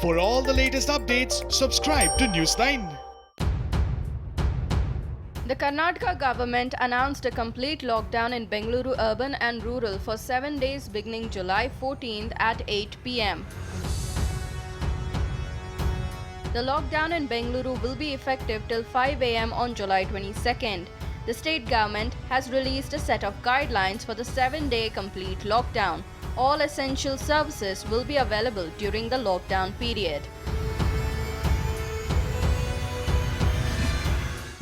For all the latest updates, subscribe to Newsline. The Karnataka government announced a complete lockdown in Bengaluru urban and rural for 7 days beginning July 14th at 8 pm. The lockdown in Bengaluru will be effective till 5 am on July 22nd. The state government has released a set of guidelines for the 7-day complete lockdown. All essential services will be available during the lockdown period.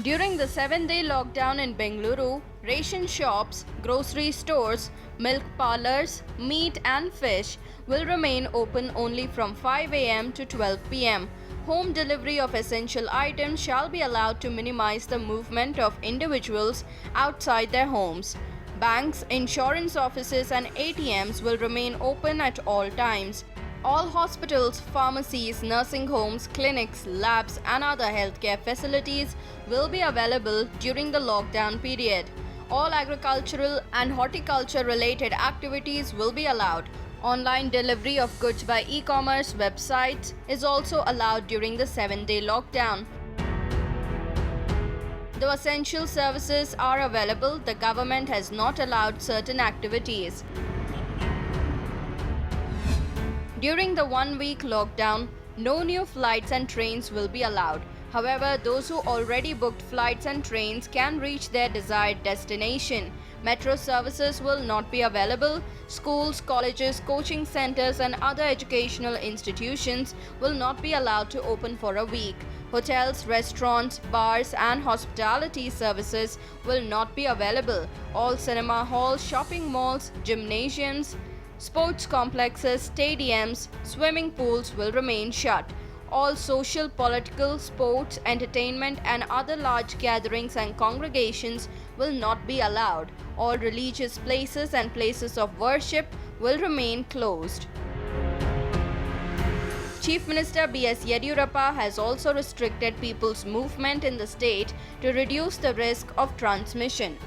During the 7-day lockdown in Bengaluru, ration shops, grocery stores, milk parlours, meat and fish will remain open only from 5 am to 12 pm. Home delivery of essential items shall be allowed to minimize the movement of individuals outside their homes. Banks, insurance offices and ATMs will remain open at all times. All hospitals, pharmacies, nursing homes, clinics, labs and other healthcare facilities will be available during the lockdown period. All agricultural and horticulture related activities will be allowed. Online delivery of goods by e-commerce websites is also allowed during the 7-day lockdown. Though essential services are available, the government has not allowed certain activities. During the 1-week lockdown, no new flights and trains will be allowed. However, those who already booked flights and trains can reach their desired destination. Metro services will not be available. Schools, colleges, coaching centers and other educational institutions will not be allowed to open for a week. Hotels, restaurants, bars and hospitality services will not be available. All cinema halls, shopping malls, gymnasiums, sports complexes, stadiums, swimming pools will remain shut. All social, political, sports, entertainment and other large gatherings and congregations will not be allowed. All religious places and places of worship will remain closed. Chief Minister B.S. Yediyurappa has also restricted people's movement in the state to reduce the risk of transmission.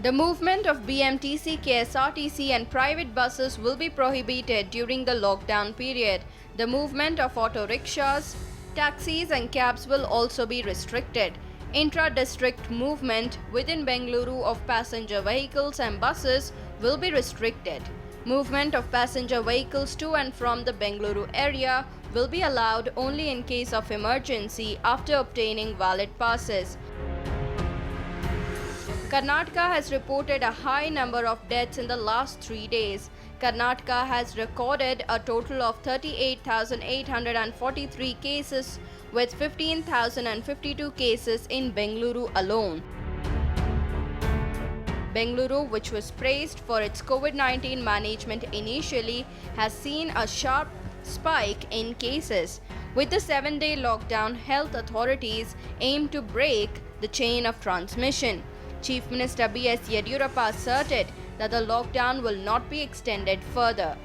The movement of BMTC, KSRTC and private buses will be prohibited during the lockdown period. The movement of auto rickshaws, taxis and cabs will also be restricted. Intra-district movement within Bengaluru of passenger vehicles and buses will be restricted. Movement of passenger vehicles to and from the Bengaluru area will be allowed only in case of emergency after obtaining valid passes. Karnataka has reported a high number of deaths in the last 3 days. Karnataka has recorded a total of 38,843 cases with 15,052 cases in Bengaluru alone. Bengaluru, which was praised for its COVID-19 management initially, has seen a sharp spike in cases. With the 7-day lockdown, health authorities aim to break the chain of transmission. Chief Minister B.S. Yediyurappa asserted that the lockdown will not be extended further.